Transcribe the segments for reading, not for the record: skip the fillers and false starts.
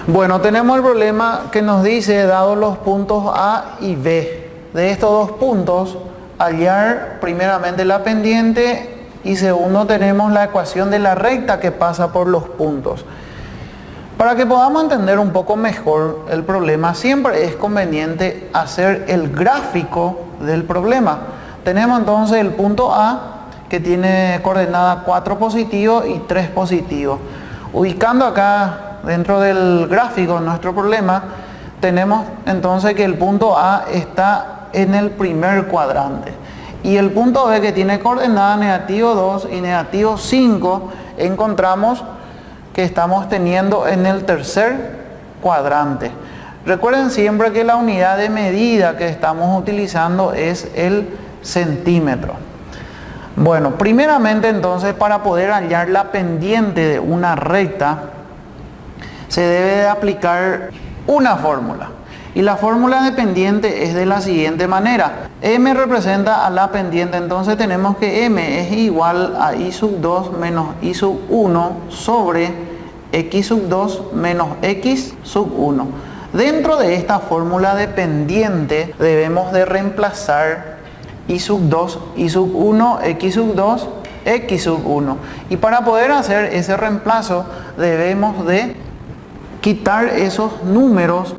Bueno, tenemos el problema que nos dice, dado los puntos A y B, de estos dos puntos, hallar primeramente la pendiente y segundo tenemos la ecuación de la recta que pasa por los puntos. Para que podamos entender un poco mejor el problema, siempre es conveniente hacer el gráfico del problema. Tenemos entonces el punto A, que tiene coordenada 4 positivos y 3 positivos. Ubicando acá dentro del gráfico nuestro problema, tenemos entonces que el punto A está en el primer cuadrante. Y el punto B, que tiene coordenada negativo 2 y negativo 5, encontramos que estamos teniendo en el tercer cuadrante. Recuerden siempre que la unidad de medida que estamos utilizando es el centímetro. Bueno, primeramente entonces, para poder hallar la pendiente de una recta, se debe de aplicar una fórmula. Y la fórmula de pendiente es de la siguiente manera. M representa a la pendiente, entonces tenemos que M es igual a I sub 2 menos I sub 1 sobre X sub 2 menos X sub 1. Dentro de esta fórmula de pendiente debemos de reemplazar I sub 2, I sub 1, X sub 2, X sub 1. Y para poder hacer ese reemplazo debemos de quitar esos números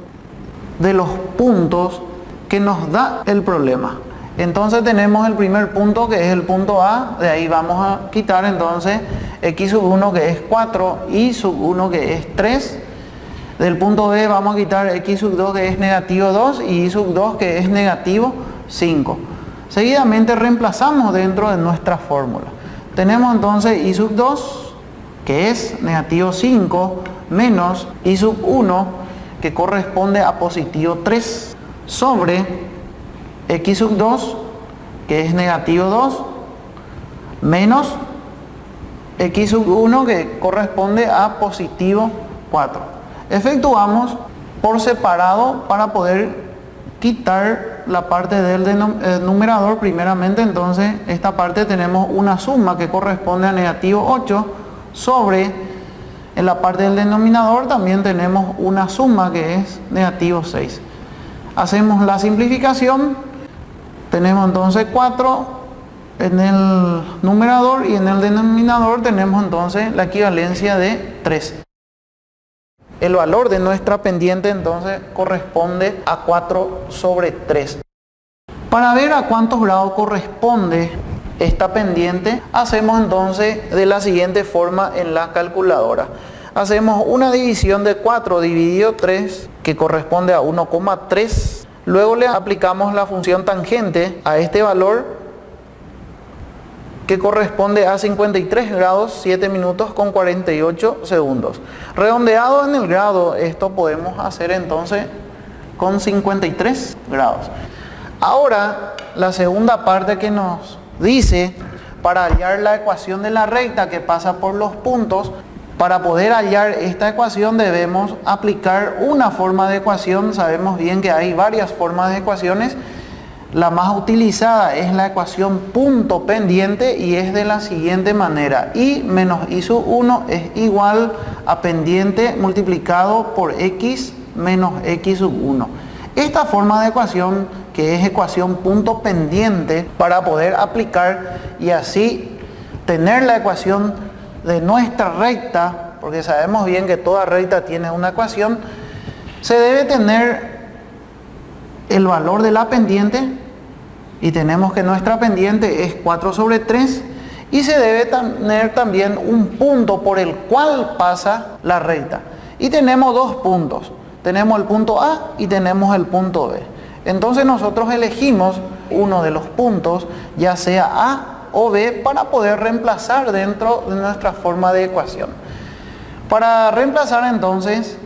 de los puntos que nos da el problema. Entonces tenemos el primer punto, que es el punto A, de ahí vamos a quitar entonces X sub 1, que es 4, Y sub 1, que es 3. Del punto B vamos a quitar X sub 2, que es negativo 2, y Y sub 2, que es negativo 5. Seguidamente reemplazamos dentro de nuestra fórmula. Tenemos entonces I sub 2, que es negativo 5, menos I sub 1, que corresponde a positivo 3, sobre X sub 2, que es negativo 2, menos X sub 1, que corresponde a positivo 4. Efectuamos por separado para poder quitar la parte del numerador. Primeramente entonces esta parte tenemos una suma que corresponde a negativo 8 sobre, en la parte del denominador también tenemos una suma que es negativo 6. Hacemos la simplificación, tenemos entonces 4 en el numerador y en el denominador tenemos entonces la equivalencia de 3. El valor de nuestra pendiente entonces corresponde a 4 sobre 3. Para ver a cuántos grados corresponde esta pendiente, hacemos entonces de la siguiente forma en la calculadora. Hacemos una división de 4 dividido 3, que corresponde a 1,3. Luego le aplicamos la función tangente a este valor, que corresponde a 53 grados 7 minutos con 48 segundos. Redondeado en el grado, esto podemos hacer entonces con 53 grados. Ahora, la segunda parte que nos dice, para hallar la ecuación de la recta que pasa por los puntos, para poder hallar esta ecuación debemos aplicar una forma de ecuación. Sabemos bien que hay varias formas de ecuaciones. La más utilizada es la ecuación punto pendiente y es de la siguiente manera: I menos I sub 1 es igual a pendiente multiplicado por X menos X sub 1. Esta forma de ecuación, que es ecuación punto pendiente, para poder aplicar y así tener la ecuación de nuestra recta, porque sabemos bien que toda recta tiene una ecuación, se debe tener el valor de la pendiente, y tenemos que nuestra pendiente es 4 sobre 3, y se debe tener también un punto por el cual pasa la recta. Y tenemos dos puntos, tenemos el punto A y tenemos el punto B. Entonces nosotros elegimos uno de los puntos, ya sea A o B, para poder reemplazar dentro de nuestra forma de ecuación. Para reemplazar entonces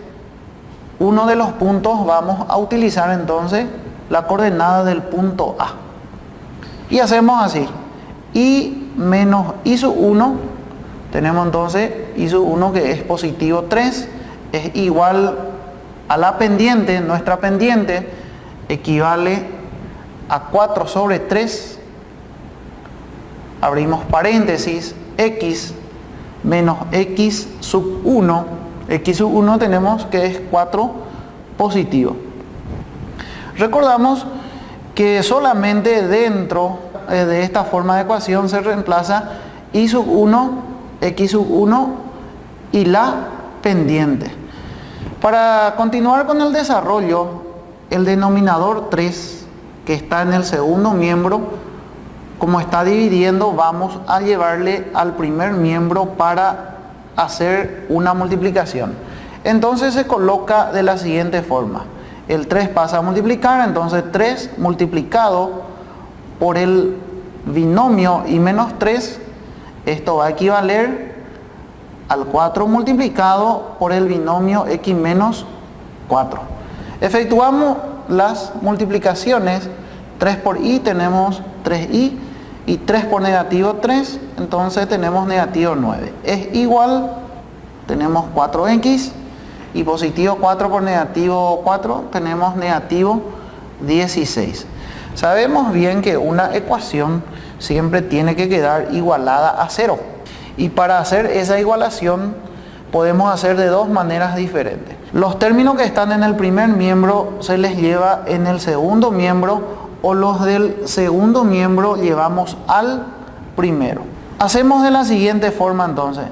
uno de los puntos, vamos a utilizar entonces la coordenada del punto A. Y hacemos así: I menos I sub 1, tenemos entonces I sub 1, que es positivo 3, es igual a la pendiente. Nuestra pendiente equivale a 4 sobre 3, abrimos paréntesis, X menos X sub 1 X sub 1 tenemos que es 4 positivo. Recordamos que solamente dentro de esta forma de ecuación se reemplaza y sub 1, x sub 1 y la pendiente. Para continuar con el desarrollo, el denominador 3 que está en el segundo miembro, como está dividiendo, vamos a llevarle al primer miembro para hacer una multiplicación. Entonces se coloca de la siguiente forma: el 3 pasa a multiplicar, entonces 3 multiplicado por el binomio y menos 3, esto va a equivaler al 4 multiplicado por el binomio x menos 4. Efectuamos las multiplicaciones. 3 por y tenemos 3y, y 3 por negativo 3, entonces tenemos negativo 9. Es igual, tenemos 4x, y positivo 4 por negativo 4, tenemos negativo 16. Sabemos bien que una ecuación siempre tiene que quedar igualada a 0. Y para hacer esa igualación podemos hacer de dos maneras diferentes. Los términos que están en el primer miembro se les lleva en el segundo miembro, o los del segundo miembro llevamos al primero. Hacemos de la siguiente forma entonces.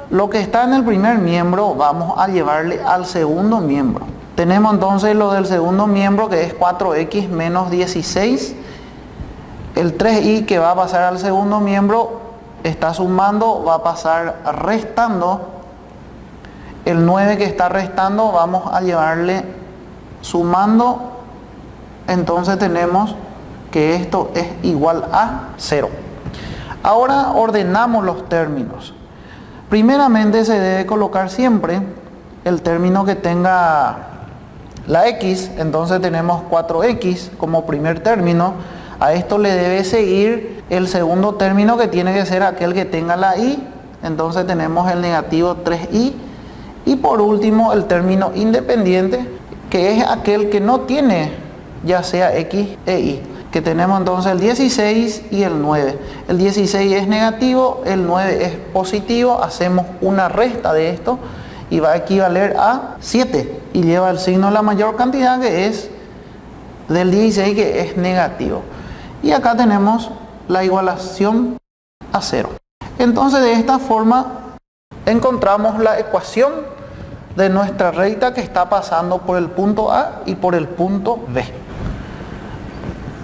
Lo que está en el primer miembro vamos a llevarle al segundo miembro. Tenemos entonces lo del segundo miembro, que es 4x menos 16. El 3y que va a pasar al segundo miembro está sumando, va a pasar restando. El 9 que está restando vamos a llevarle sumando. Entonces tenemos que esto es igual a 0. Ahora ordenamos los términos. Primeramente se debe colocar siempre el término que tenga la x, entonces tenemos 4x como primer término. A esto le debe seguir el segundo término, que tiene que ser aquel que tenga la y, entonces tenemos el negativo 3y. Y por último el término independiente, que es aquel que no tiene ya sea x e y, que tenemos entonces el 16 y el 9. El 16 es negativo, el 9 es positivo, hacemos una resta de esto y va a equivaler a 7 y lleva el signo de la mayor cantidad, que es del 16, que es negativo. Y acá tenemos la igualación a 0. Entonces de esta forma encontramos la ecuación de nuestra recta que está pasando por el punto A y por el punto B.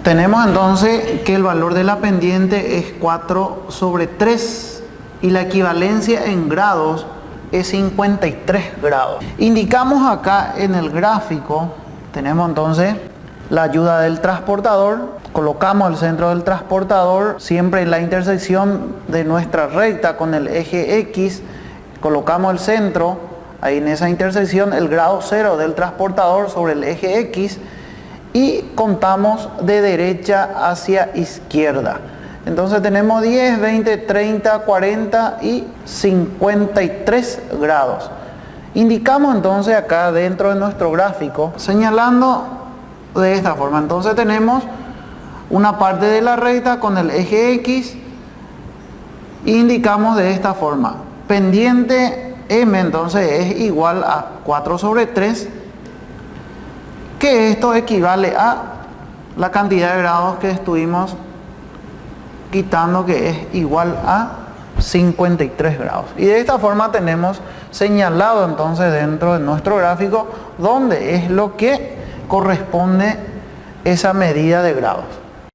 Tenemos entonces que el valor de la pendiente es 4 sobre 3 y la equivalencia en grados es 53 grados. Indicamos acá en el gráfico, tenemos entonces la ayuda del transportador, colocamos el centro del transportador siempre en la intersección de nuestra recta con el eje X, colocamos el centro ahí en esa intersección, el grado 0 del transportador sobre el eje X, y contamos de derecha hacia izquierda. Entonces tenemos 10, 20, 30, 40 y 53 grados. Indicamos entonces acá dentro de nuestro gráfico señalando de esta forma. Entonces tenemos una parte de la recta con el eje X, e indicamos de esta forma: pendiente M entonces es igual a 4 sobre 3, que esto equivale a la cantidad de grados que estuvimos quitando, que es igual a 53 grados. Y de esta forma tenemos señalado entonces dentro de nuestro gráfico dónde es lo que corresponde esa medida de grados.